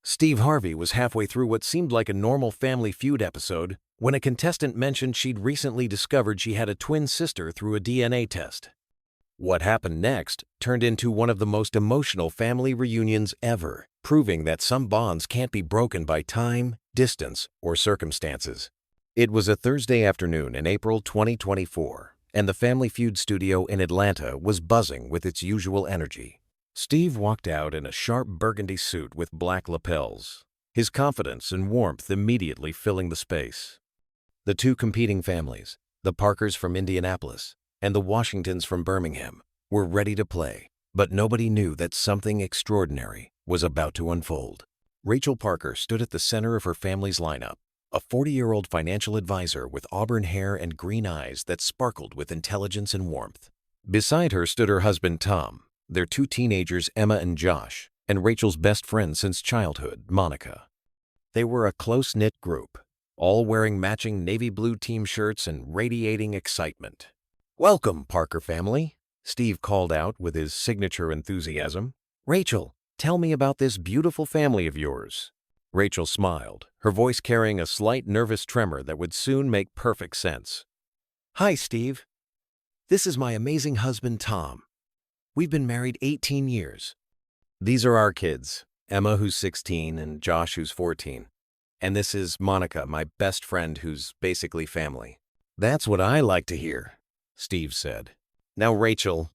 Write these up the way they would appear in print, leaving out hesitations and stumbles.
Steve Harvey was halfway through what seemed like a normal Family Feud episode when a contestant mentioned she'd recently discovered she had a twin sister through a DNA test. What happened next turned into one of the most emotional family reunions ever, proving that some bonds can't be broken by time, distance, or circumstances. It was a Thursday afternoon in April 2024, and the Family Feud studio in Atlanta was buzzing with its usual energy. Steve walked out in a sharp burgundy suit with black lapels, his confidence and warmth immediately filling the space. The two competing families, the Parkers from Indianapolis and the Washingtons from Birmingham, were ready to play, but nobody knew that something extraordinary was about to unfold. Rachel Parker stood at the center of her family's lineup, a 40-year-old financial advisor with auburn hair and green eyes that sparkled with intelligence and warmth. Beside her stood her husband Tom, their two teenagers Emma and Josh, and Rachel's best friend since childhood, Monica. They were a close-knit group, all wearing matching navy blue team shirts and radiating excitement. "Welcome, Parker family," Steve called out with his signature enthusiasm. "Rachel, tell me about this beautiful family of yours." Rachel smiled, her voice carrying a slight nervous tremor that would soon make perfect sense. "Hi, Steve. This is my amazing husband, Tom. We've been married 18 years. These are our kids, Emma, who's 16, and Josh, who's 14. And this is Monica, my best friend, who's basically family." "That's what I like to hear," Steve said. "Now, Rachel,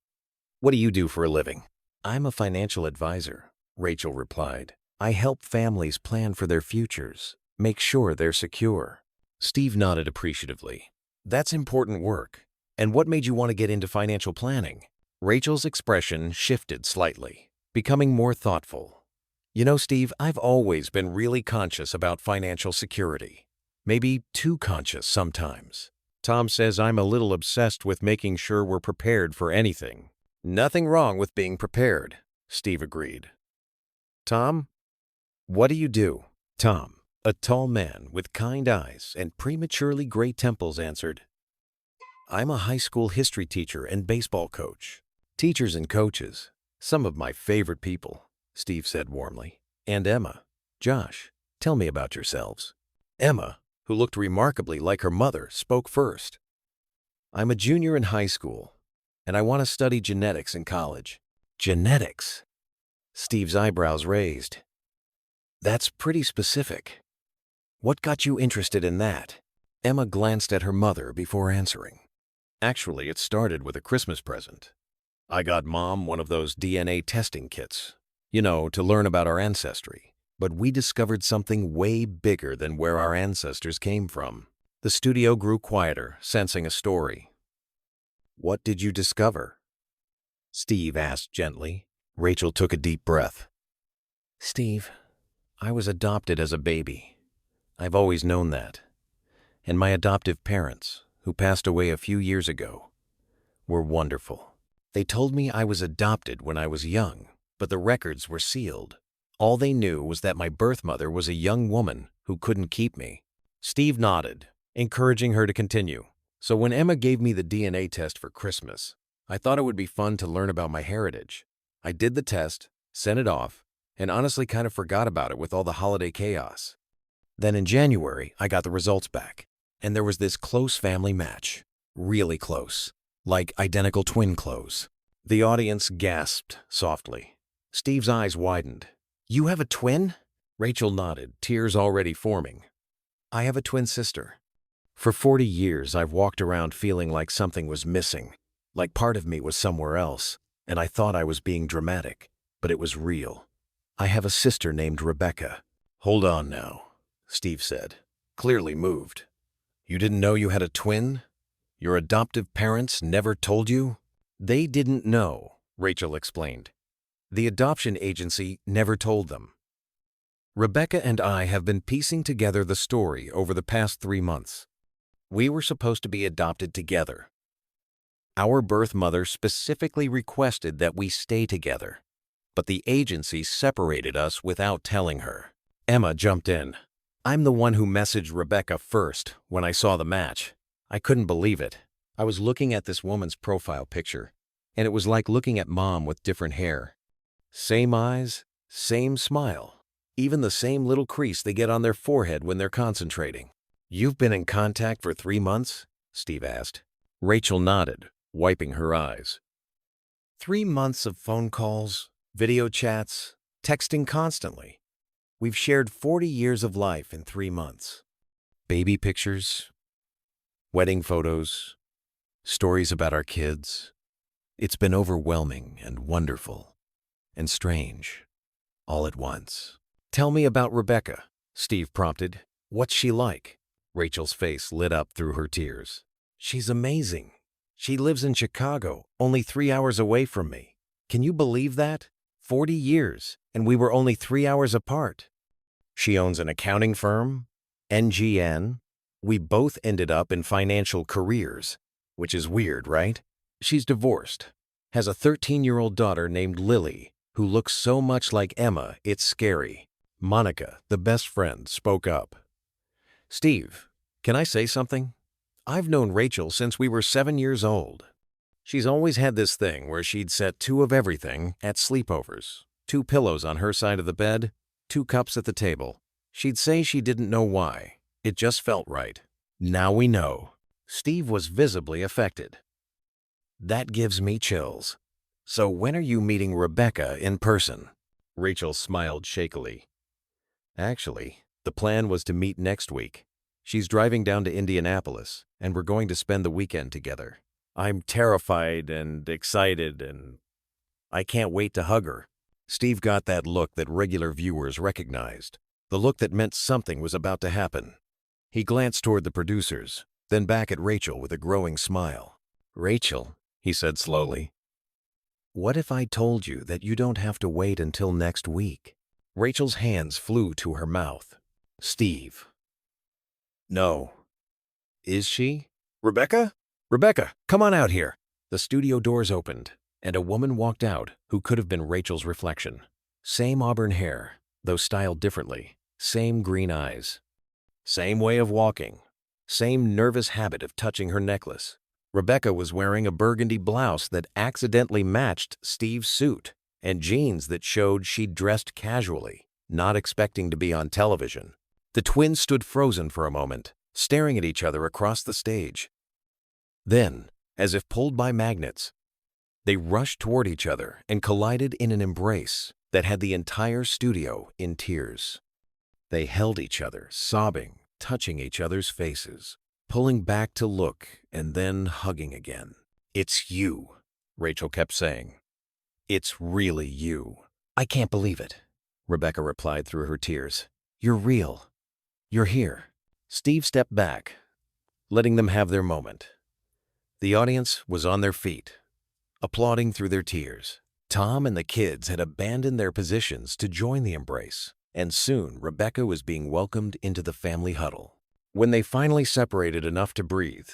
what do you do for a living?" "I'm a financial advisor," Rachel replied. "I help families plan for their futures, make sure they're secure." Steve nodded appreciatively. "That's important work. And what made you want to get into financial planning?" Rachel's expression shifted slightly, becoming more thoughtful. "You know, Steve, I've always been really conscious about financial security. Maybe too conscious sometimes. Tom says I'm a little obsessed with making sure we're prepared for anything." "Nothing wrong with being prepared," Steve agreed. "Tom, what do you do?" Tom, a tall man with kind eyes and prematurely gray temples, answered, "I'm a high school history teacher and baseball coach." "Teachers and coaches, some of my favorite people," Steve said warmly. "And Emma, Josh, tell me about yourselves." Emma, who looked remarkably like her mother, spoke first. "I'm a junior in high school, and I want to study genetics in college." "Genetics?" Steve's eyebrows raised. "That's pretty specific. What got you interested in that?" Emma glanced at her mother before answering. "Actually, it started with a Christmas present. I got Mom one of those DNA testing kits, to learn about our ancestry. But we discovered something way bigger than where our ancestors came from." The studio grew quieter, sensing a story. "What did you discover?" Steve asked gently. Rachel took a deep breath. "Steve, I was adopted as a baby. I've always known that. And my adoptive parents, who passed away a few years ago, were wonderful. They told me I was adopted when I was young, but the records were sealed. All they knew was that my birth mother was a young woman who couldn't keep me." Steve nodded, encouraging her to continue. "So when Emma gave me the DNA test for Christmas, I thought it would be fun to learn about my heritage. I did the test, sent it off, and honestly kind of forgot about it with all the holiday chaos. Then in January, I got the results back, and there was this close family match. Really close. Like identical twin clothes." The audience gasped softly. Steve's eyes widened. "You have a twin?" Rachel nodded, tears already forming. "I have a twin sister. For 40 years, I've walked around feeling like something was missing, like part of me was somewhere else, and I thought I was being dramatic, but it was real. I have a sister named Rebecca." "Hold on now," Steve said, clearly moved. "You didn't know you had a twin? Your adoptive parents never told you?" "They didn't know," Rachel explained. "The adoption agency never told them. Rebecca and I have been piecing together the story over the past 3 months. We were supposed to be adopted together. Our birth mother specifically requested that we stay together, but the agency separated us without telling her." Emma jumped in. "I'm the one who messaged Rebecca first when I saw the match. I couldn't believe it. I was looking at this woman's profile picture, and it was like looking at Mom with different hair. Same eyes, same smile, even the same little crease they get on their forehead when they're concentrating. "You've been in contact for 3 months?" Steve asked. Rachel nodded, wiping her eyes. 3 months of phone calls, video chats, texting constantly. We've shared 40 years of life in 3 months. Baby pictures, wedding photos, stories about our kids. It's been overwhelming and wonderful and strange all at once. "Tell me about Rebecca," Steve prompted. "What's she like?" Rachel's face lit up through her tears. "She's amazing. She lives in Chicago, only 3 hours away from me. Can you believe that? 40 years, and we were only 3 hours apart. She owns an accounting firm, NGN. We both ended up in financial careers, which is weird, right? She's divorced, has a 13-year-old daughter named Lily, who looks so much like Emma, it's scary." Monica, the best friend, spoke up. "Steve, can I say something? I've known Rachel since we were 7 years old. She's always had this thing where she'd set 2 of everything at sleepovers. 2 pillows on her side of the bed, 2 cups at the table. She'd say she didn't know why. It just felt right. Now we know." Steve was visibly affected. "That gives me chills. So when are you meeting Rebecca in person?" Rachel smiled shakily. "Actually, the plan was to meet next week. She's driving down to Indianapolis, and we're going to spend the weekend together. I'm terrified and excited, and I can't wait to hug her." Steve got that look that regular viewers recognized, the look that meant something was about to happen. He glanced toward the producers, then back at Rachel with a growing smile. "Rachel," he said slowly, "what if I told you that you don't have to wait until next week?" Rachel's hands flew to her mouth. "Steve." "No." "Is she? Rebecca? Rebecca, come on out here." The studio doors opened, and a woman walked out who could have been Rachel's reflection. Same auburn hair, though styled differently. Same green eyes. Same way of walking. Same nervous habit of touching her necklace. Rebecca was wearing a burgundy blouse that accidentally matched Steve's suit, and jeans that showed she'd dressed casually, not expecting to be on television. The twins stood frozen for a moment, staring at each other across the stage. Then, as if pulled by magnets, they rushed toward each other and collided in an embrace that had the entire studio in tears. They held each other, sobbing, touching each other's faces, pulling back to look, and then hugging again. "It's you," Rachel kept saying. "It's really you." "I can't believe it," Rebecca replied through her tears. "You're real. You're here." Steve stepped back, letting them have their moment. The audience was on their feet, applauding through their tears. Tom and the kids had abandoned their positions to join the embrace, and soon Rebecca was being welcomed into the family huddle. When they finally separated enough to breathe,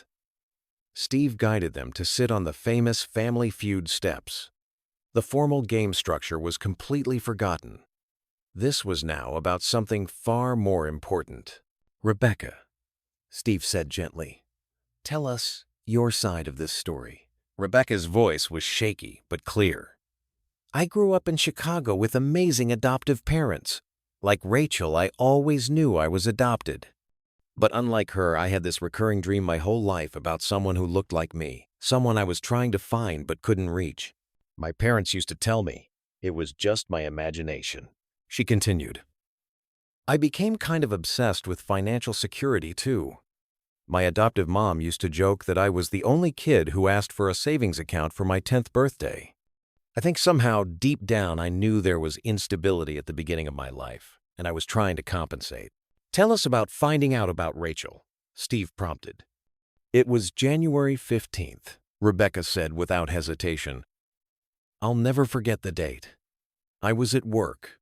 Steve guided them to sit on the famous Family Feud steps. The formal game structure was completely forgotten. This was now about something far more important. "Rebecca," Steve said gently, "tell us your side of this story." Rebecca's voice was shaky but clear. "I grew up in Chicago with amazing adoptive parents. Like Rachel, I always knew I was adopted. But unlike her, I had this recurring dream my whole life about someone who looked like me, someone I was trying to find but couldn't reach. My parents used to tell me it was just my imagination." She continued, "I became kind of obsessed with financial security, too. My adoptive mom used to joke that I was the only kid who asked for a savings account for my 10th birthday. I think somehow, deep down, I knew there was instability at the beginning of my life, and I was trying to compensate." "Tell us about finding out about Rachel," Steve prompted. "It was January 15th, Rebecca said without hesitation. "I'll never forget the date. I was at work,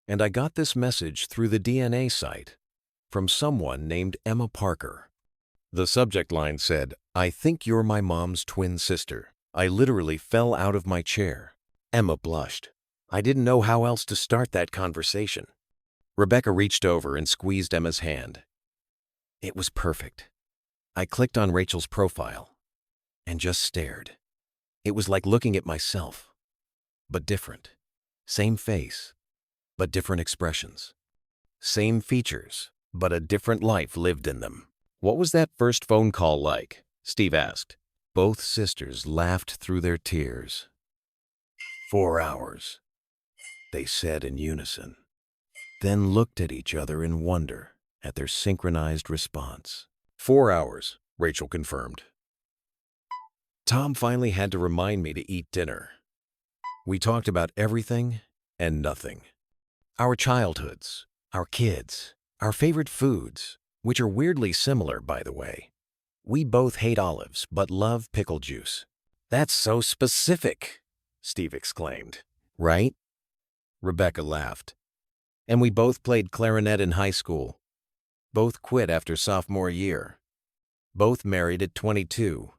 and I got this message through the DNA site from someone named Emma Parker. The subject line said, 'I think you're my mom's twin sister.' I literally fell out of my chair." Emma blushed. "I didn't know how else to start that conversation." Rebecca reached over and squeezed Emma's hand. "It was perfect. I clicked on Rachel's profile and just stared. It was like looking at myself, but different. Same face, but different expressions. Same features, but a different life lived in them. What was that first phone call like? Steve asked. Both sisters laughed through their tears. 4 hours, they said in unison, then looked at each other in wonder at their synchronized response. 4 hours, Rachel confirmed. Tom finally had to remind me to eat dinner. We talked about everything and nothing. Our childhoods, our kids, our favorite foods, which are weirdly similar, by the way. We both hate olives, but love pickle juice. That's so specific, Steve exclaimed. Right? Rebecca laughed. And we both played clarinet in high school. Both quit after sophomore year. Both married at 22.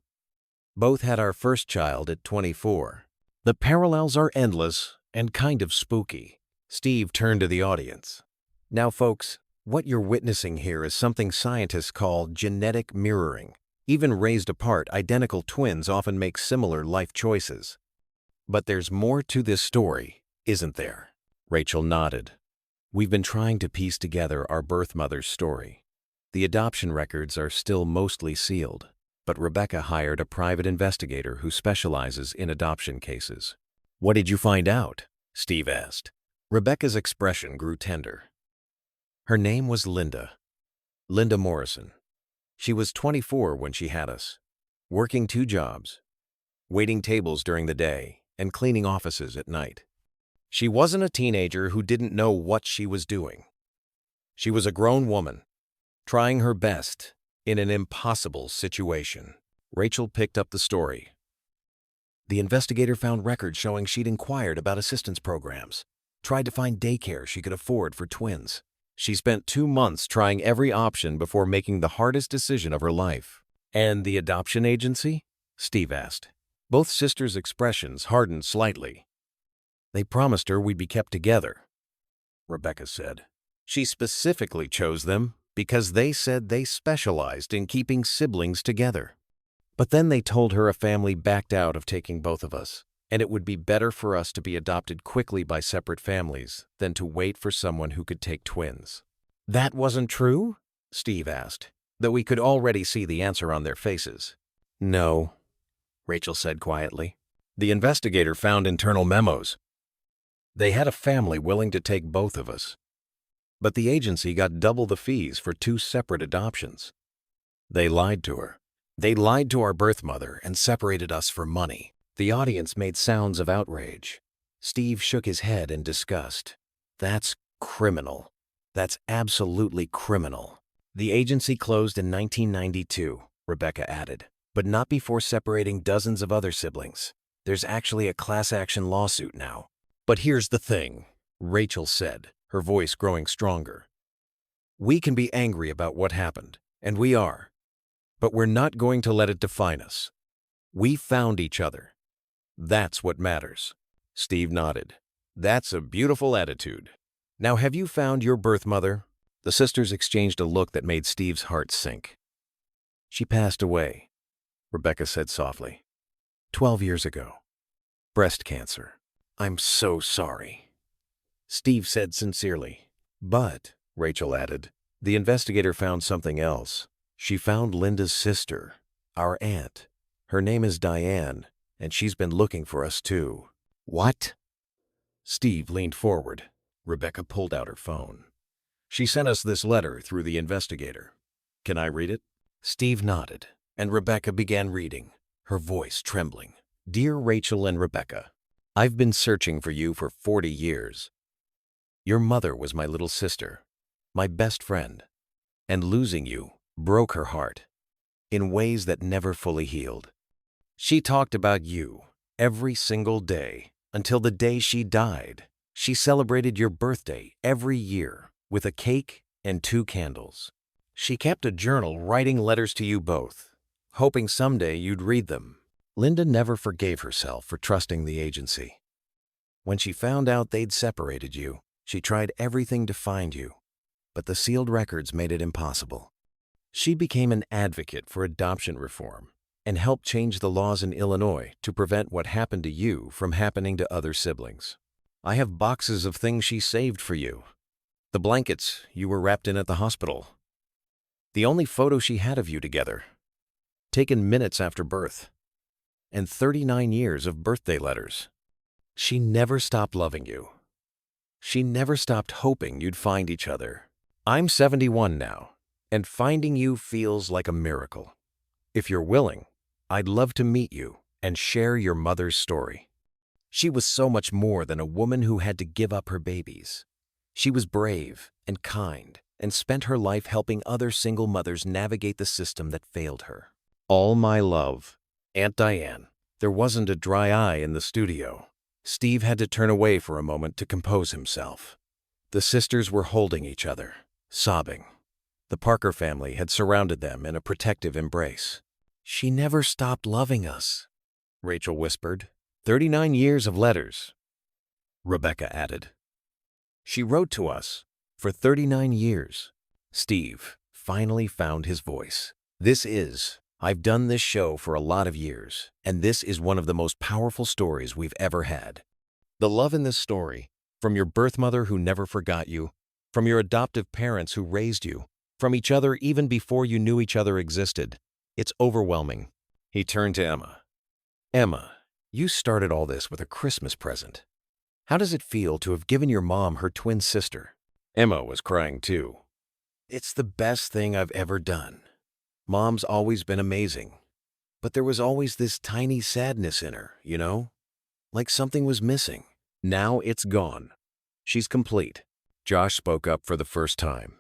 Both had our first child at 24. The parallels are endless and kind of spooky. Steve turned to the audience. Now, folks, what you're witnessing here is something scientists call genetic mirroring. Even raised apart, identical twins often make similar life choices. But there's more to this story, isn't there? Rachel nodded. We've been trying to piece together our birth mother's story. The adoption records are still mostly sealed, but Rebecca hired a private investigator who specializes in adoption cases. What did you find out? Steve asked. Rebecca's expression grew tender. Her name was Linda Morrison. She was 24 when she had us, working 2 jobs, waiting tables during the day and cleaning offices at night. She wasn't a teenager who didn't know what she was doing. She was a grown woman, trying her best in an impossible situation. Rachel picked up the story. The investigator found records showing she'd inquired about assistance programs, tried to find daycare she could afford for twins. She spent 2 months trying every option before making the hardest decision of her life. And the adoption agency? Steve asked. Both sisters' expressions hardened slightly. They promised her we'd be kept together, Rebecca said. She specifically chose them because they said they specialized in keeping siblings together. But then they told her a family backed out of taking both of us, and it would be better for us to be adopted quickly by separate families than to wait for someone who could take twins. That wasn't true? Steve asked, though we could already see the answer on their faces. No, Rachel said quietly. The investigator found internal memos. They had a family willing to take both of us, but the agency got double the fees for 2 separate adoptions. They lied to her. They lied to our birth mother and separated us for money. The audience made sounds of outrage. Steve shook his head in disgust. That's criminal. That's absolutely criminal. The agency closed in 1992, Rebecca added, but not before separating dozens of other siblings. There's actually a class action lawsuit now. But here's the thing, Rachel said, her voice growing stronger. We can be angry about what happened, and we are. But we're not going to let it define us. We found each other. That's what matters. Steve nodded. That's a beautiful attitude. Now, have you found your birth mother? The sisters exchanged a look that made Steve's heart sink. She passed away, Rebecca said softly. 12 years ago. Breast cancer. I'm so sorry, Steve said sincerely. But, Rachel added, the investigator found something else. She found Linda's sister, our aunt. Her name is Diane, and she's been looking for us too. What? Steve leaned forward. Rebecca pulled out her phone. She sent us this letter through the investigator. Can I read it? Steve nodded, and Rebecca began reading, her voice trembling. Dear Rachel and Rebecca, I've been searching for you for 40 years. Your mother was my little sister, my best friend, and losing you broke her heart in ways that never fully healed. She talked about you every single day until the day she died. She celebrated your birthday every year with a cake and 2 candles. She kept a journal writing letters to you both, hoping someday you'd read them. Linda never forgave herself for trusting the agency. When she found out they'd separated you, she tried everything to find you, but the sealed records made it impossible. She became an advocate for adoption reform and helped change the laws in Illinois to prevent what happened to you from happening to other siblings. I have boxes of things she saved for you. The blankets you were wrapped in at the hospital. The only photo she had of you together, taken minutes after birth. And 39 years of birthday letters. She never stopped loving you. She never stopped hoping you'd find each other. I'm 71 now, and finding you feels like a miracle. If you're willing, I'd love to meet you and share your mother's story. She was so much more than a woman who had to give up her babies. She was brave and kind and spent her life helping other single mothers navigate the system that failed her. All my love, Aunt Diane. There wasn't a dry eye in the studio. Steve had to turn away for a moment to compose himself. The sisters were holding each other, sobbing. The Parker family had surrounded them in a protective embrace. She never stopped loving us, Rachel whispered. 39 years of letters, Rebecca added. She wrote to us for 39 years. Steve finally found his voice. I've done this show for a lot of years, and this is one of the most powerful stories we've ever had. The love in this story, from your birth mother who never forgot you, from your adoptive parents who raised you, from each other even before you knew each other existed, it's overwhelming. He turned to Emma. Emma, you started all this with a Christmas present. How does it feel to have given your mom her twin sister? Emma was crying too. It's the best thing I've ever done. Mom's always been amazing, but there was always this tiny sadness in her, like something was missing. Now it's gone. She's complete. Josh spoke up for the first time.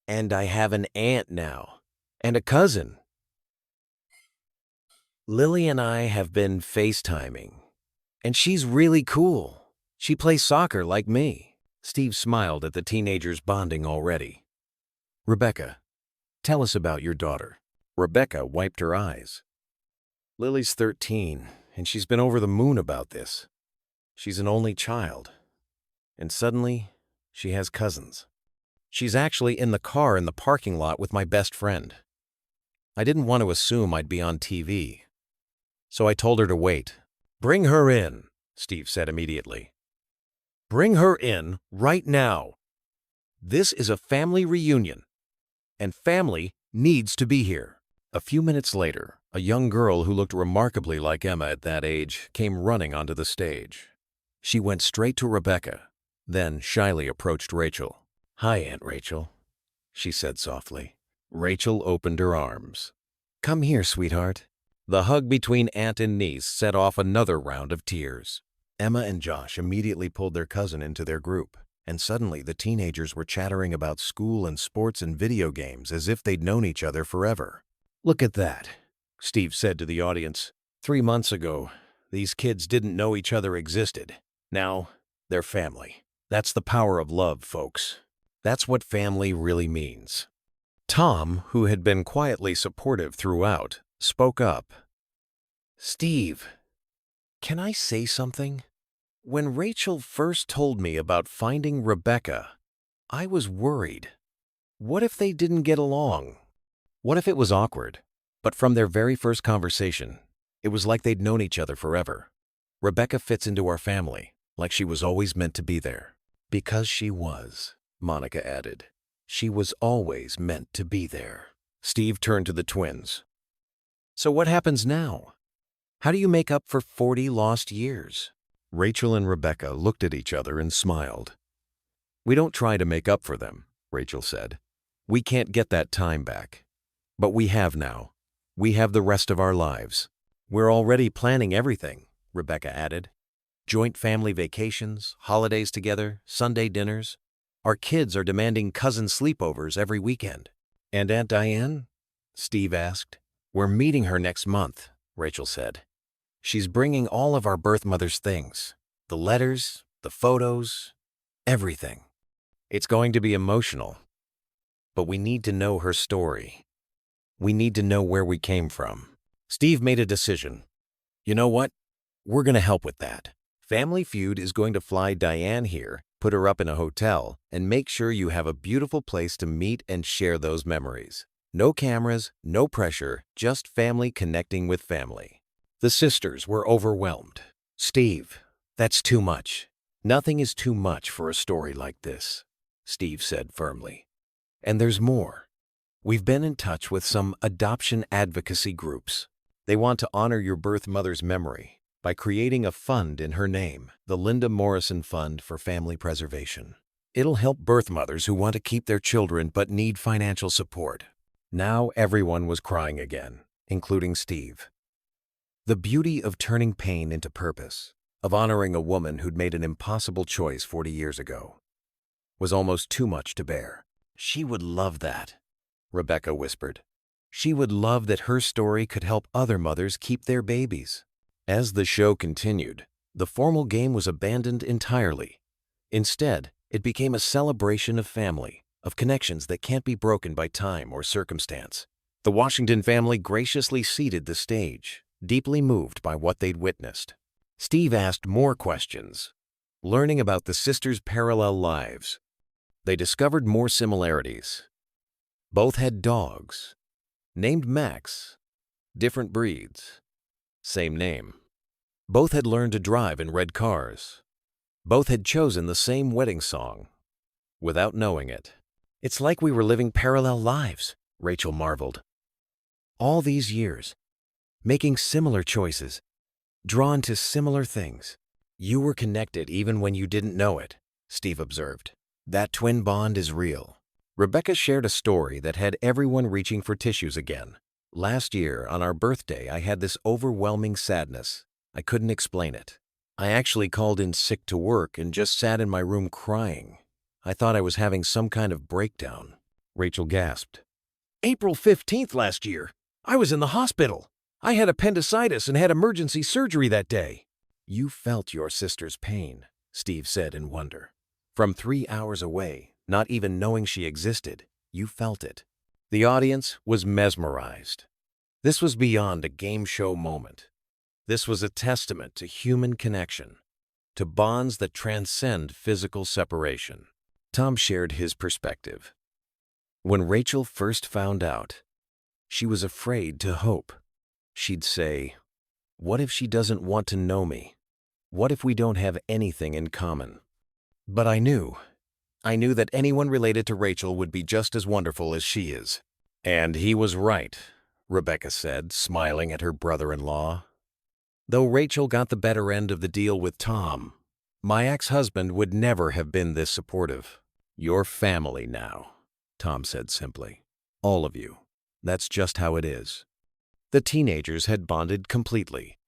And I have an aunt now, and a cousin. Lily and I have been FaceTiming, and she's really cool. She plays soccer like me. Steve smiled at the teenagers bonding already. Rebecca, tell us about your daughter. Rebecca wiped her eyes. Lily's 13, and she's been over the moon about this. She's an only child, and suddenly, she has cousins. She's actually in the car in the parking lot with my best friend. I didn't want to assume I'd be on TV, so I told her to wait. Bring her in, Steve said immediately. Bring her in right now. This is a family reunion, and family needs to be here. A few minutes later, a young girl who looked remarkably like Emma at that age came running onto the stage. She went straight to Rebecca, then shyly approached Rachel. Hi, Aunt Rachel, she said softly. Rachel opened her arms. Come here, sweetheart. The hug between aunt and niece set off another round of tears. Emma and Josh immediately pulled their cousin into their group, and suddenly the teenagers were chattering about school and sports and video games as if they'd known each other forever. Look at that, Steve said to the audience. 3 months ago, these kids didn't know each other existed. Now, they're family. That's the power of love, folks. That's what family really means. Tom, who had been quietly supportive throughout, spoke up. Steve, can I say something? When Rachel first told me about finding Rebecca, I was worried. What if they didn't get along? What if it was awkward? But from their very first conversation, it was like they'd known each other forever. Rebecca fits into our family, like she was always meant to be there. Because she was, Monica added. She was always meant to be there. Steve turned to the twins. So what happens now? How do you make up for 40 lost years? Rachel and Rebecca looked at each other and smiled. We don't try to make up for them, Rachel said. We can't get that time back. But we have now. We have the rest of our lives. We're already planning everything, Rebecca added. Joint family vacations, holidays together, Sunday dinners. Our kids are demanding cousin sleepovers every weekend. And Aunt Diane? Steve asked. We're meeting her next month, Rachel said. She's bringing all of our birth mother's things. The letters, the photos, everything. It's going to be emotional. But we need to know her story. We need to know where we came from. Steve made a decision. You know what? We're going to help with that. Family Feud is going to fly Diane here, put her up in a hotel, and make sure you have a beautiful place to meet and share those memories. No cameras, no pressure, just family connecting with family. The sisters were overwhelmed. Steve, that's too much. Nothing is too much for a story like this. Steve said firmly. And there's more. We've been in touch with some adoption advocacy groups. They want to honor your birth mother's memory by creating a fund in her name, the Linda Morrison Fund for Family Preservation. It'll help birth mothers who want to keep their children but need financial support. Now everyone was crying again, including Steve. The beauty of turning pain into purpose, of honoring a woman who'd made an impossible choice 40 years ago, was almost too much to bear. She would love that, Rebecca whispered. She would love that her story could help other mothers keep their babies. As the show continued, the formal game was abandoned entirely. Instead, it became a celebration of family, of connections that can't be broken by time or circumstance. The Washington family graciously ceded the stage, deeply moved by what they'd witnessed. Steve asked more questions, learning about the sisters' parallel lives. They discovered more similarities. Both had dogs, named Max, different breeds, same name. Both had learned to drive in red cars. Both had chosen the same wedding song, without knowing it. It's like we were living parallel lives, Rachel marveled. All these years, making similar choices, drawn to similar things. You were connected even when you didn't know it, Steve observed. That twin bond is real. Rebecca shared a story that had everyone reaching for tissues again. Last year, on our birthday, I had this overwhelming sadness. I couldn't explain it. I actually called in sick to work and just sat in my room crying. I thought I was having some kind of breakdown. Rachel gasped. April 15th last year, I was in the hospital. I had appendicitis and had emergency surgery that day. You felt your sister's pain, Steve said in wonder. From 3 hours away, not even knowing she existed, you felt it. The audience was mesmerized. This was beyond a game show moment. This was a testament to human connection, to bonds that transcend physical separation. Tom shared his perspective. When Rachel first found out, she was afraid to hope. She'd say, "What if she doesn't want to know me? What if we don't have anything in common?" But I knew that anyone related to Rachel would be just as wonderful as she is. And he was right, Rebecca said, smiling at her brother-in-law. Though Rachel got the better end of the deal with Tom, my ex-husband would never have been this supportive. You're family now, Tom said simply. All of you. That's just how it is. The teenagers had bonded completely,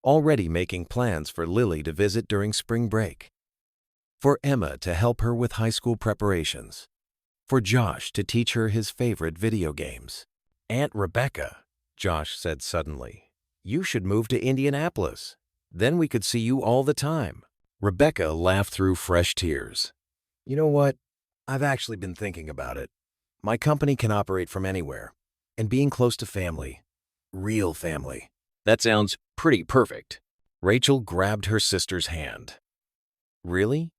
already making plans for Lily to visit during spring break, for Emma to help her with high school preparations, for Josh to teach her his favorite video games. Aunt Rebecca, Josh said suddenly, you should move to Indianapolis. Then we could see you all the time. Rebecca laughed through fresh tears. You know what? I've actually been thinking about it. My company can operate from anywhere, and being close to family, real family. That sounds pretty perfect. Rachel grabbed her sister's hand. Really?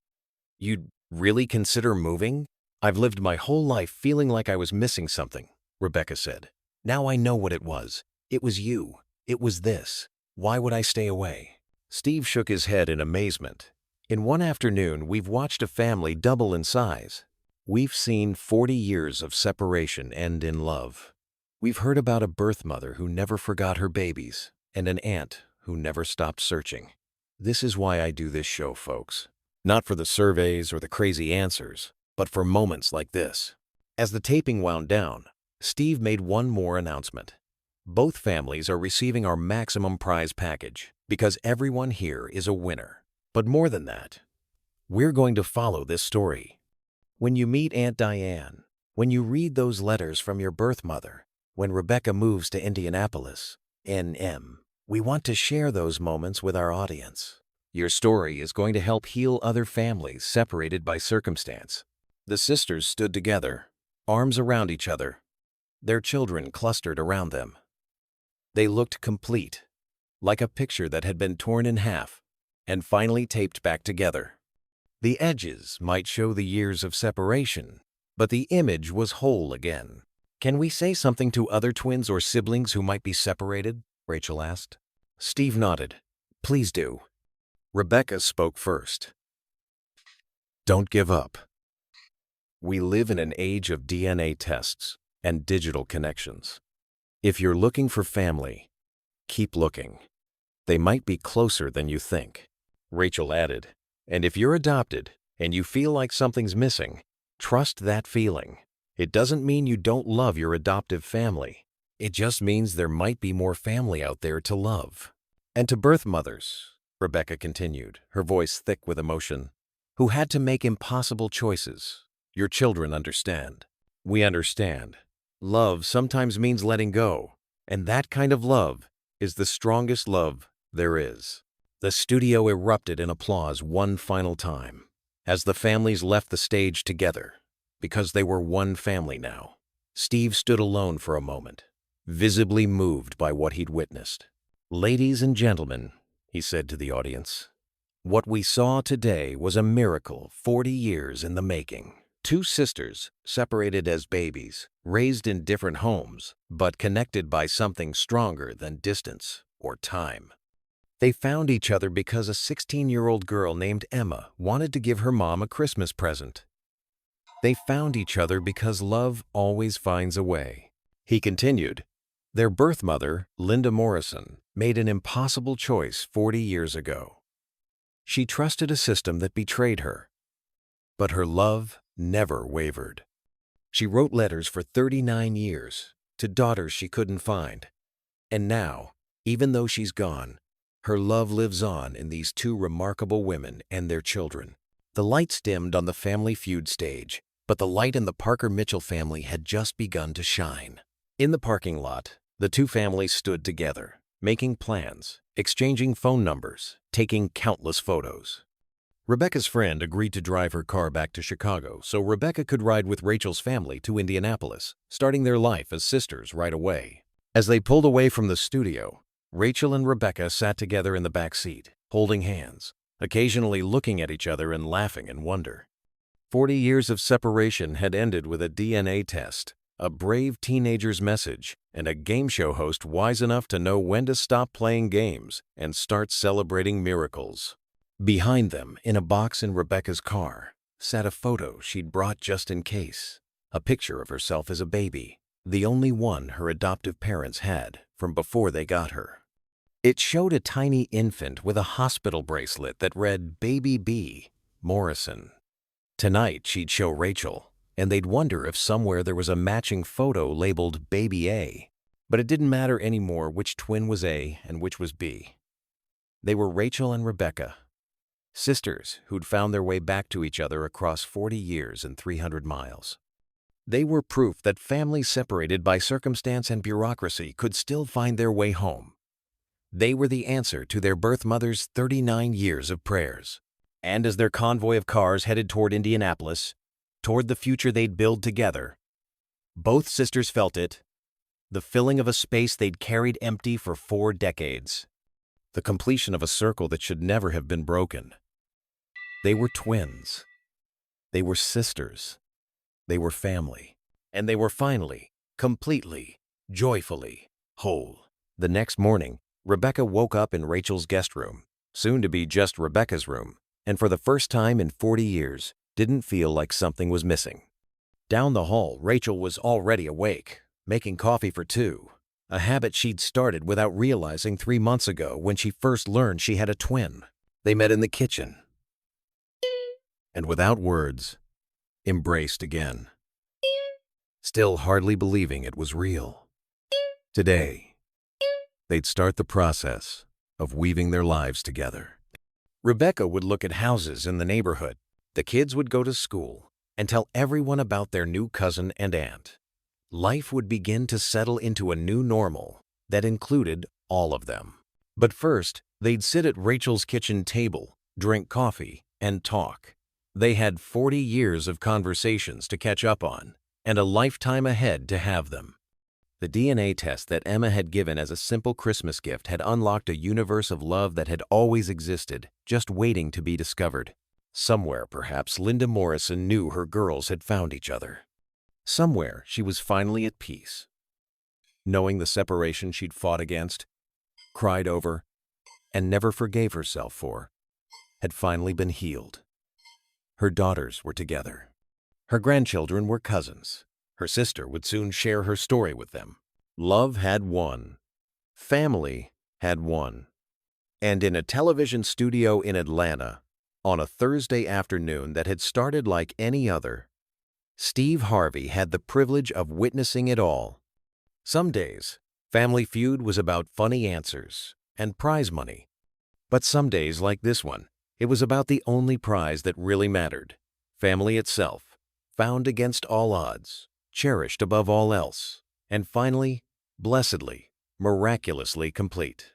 You'd really consider moving? I've lived my whole life feeling like I was missing something, Rebecca said. Now I know what it was. It was you. It was this. Why would I stay away? Steve shook his head in amazement. In one afternoon, we've watched a family double in size. We've seen 40 years of separation end in love. We've heard about a birth mother who never forgot her babies, and an aunt who never stopped searching. This is why I do this show, folks. Not for the surveys or the crazy answers, but for moments like this. As the taping wound down, Steve made one more announcement. Both families are receiving our maximum prize package because everyone here is a winner. But more than that, we're going to follow this story. When you meet Aunt Diane, when you read those letters from your birth mother, when Rebecca moves to Indianapolis, NM, we want to share those moments with our audience. Your story is going to help heal other families separated by circumstance. The sisters stood together, arms around each other, their children clustered around them. They looked complete, like a picture that had been torn in half and finally taped back together. The edges might show the years of separation, but the image was whole again. Can we say something to other twins or siblings who might be separated? Rachel asked. Steve nodded. Please do. Rebecca spoke first. Don't give up. We live in an age of DNA tests and digital connections. If you're looking for family, keep looking. They might be closer than you think. Rachel added, and if you're adopted and you feel like something's missing, trust that feeling. It doesn't mean you don't love your adoptive family. It just means there might be more family out there to love. And to birth mothers, Rebecca continued, her voice thick with emotion, who had to make impossible choices. Your children understand. We understand. Love sometimes means letting go, and that kind of love is the strongest love there is. The studio erupted in applause one final time as the families left the stage together, because they were one family now. Steve stood alone for a moment, visibly moved by what he'd witnessed. Ladies and gentlemen, he said to the audience, what we saw today was a miracle 40 years in the making. Two sisters, separated as babies, raised in different homes, but connected by something stronger than distance or time. They found each other because a 16-year-old girl named Emma wanted to give her mom a Christmas present. They found each other because love always finds a way. He continued, their birth mother, Linda Morrison, made an impossible choice 40 years ago. She trusted a system that betrayed her, but her love never wavered. She wrote letters for 39 years to daughters she couldn't find. And now, even though she's gone, her love lives on in these two remarkable women and their children. The lights dimmed on the Family Feud stage, but the light in the Parker Mitchell family had just begun to shine. In the parking lot, the two families stood together, making plans, exchanging phone numbers, taking countless photos. Rebecca's friend agreed to drive her car back to Chicago so Rebecca could ride with Rachel's family to Indianapolis, starting their life as sisters right away. As they pulled away from the studio, Rachel and Rebecca sat together in the back seat, holding hands, occasionally looking at each other and laughing in wonder. 40 years of separation had ended with a DNA test, a brave teenager's message, and a game show host wise enough to know when to stop playing games and start celebrating miracles. Behind them, in a box in Rebecca's car, sat a photo she'd brought just in case, a picture of herself as a baby, the only one her adoptive parents had from before they got her. It showed a tiny infant with a hospital bracelet that read Baby B. Morrison. Tonight she'd show Rachel, and they'd wonder if somewhere there was a matching photo labeled Baby A. But it didn't matter anymore which twin was A and which was B. They were Rachel and Rebecca, sisters who'd found their way back to each other across 40 years and 300 miles. They were proof that families separated by circumstance and bureaucracy could still find their way home. They were the answer to their birth mother's 39 years of prayers. And as their convoy of cars headed toward Indianapolis, toward the future they'd build together, both sisters felt it, the filling of a space they'd carried empty for 4 decades, the completion of a circle that should never have been broken. They were twins. They were sisters. They were family. And they were finally, completely, joyfully whole. The next morning, Rebecca woke up in Rachel's guest room, soon to be just Rebecca's room, and for the first time in 40 years, didn't feel like something was missing. Down the hall, Rachel was already awake, making coffee for 2, a habit she'd started without realizing 3 months ago when she first learned she had a twin. They met in the kitchen, and without words, embraced again, still hardly believing it was real. Today, they'd start the process of weaving their lives together. Rebecca would look at houses in the neighborhood. The kids would go to school and tell everyone about their new cousin and aunt. Life would begin to settle into a new normal that included all of them. But first, they'd sit at Rachel's kitchen table, drink coffee, and talk. They had 40 years of conversations to catch up on, and a lifetime ahead to have them. The DNA test that Emma had given as a simple Christmas gift had unlocked a universe of love that had always existed, just waiting to be discovered. Somewhere, perhaps, Linda Morrison knew her girls had found each other. Somewhere, she was finally at peace, knowing the separation she'd fought against, cried over, and never forgave herself for, had finally been healed. Her daughters were together. Her grandchildren were cousins. Her sister would soon share her story with them. Love had won. Family had won. And in a television studio in Atlanta, on a Thursday afternoon that had started like any other, Steve Harvey had the privilege of witnessing it all. Some days, Family Feud was about funny answers and prize money. But some days, like this one, it was about the only prize that really mattered: family itself, found against all odds, cherished above all else, and finally, blessedly, miraculously complete.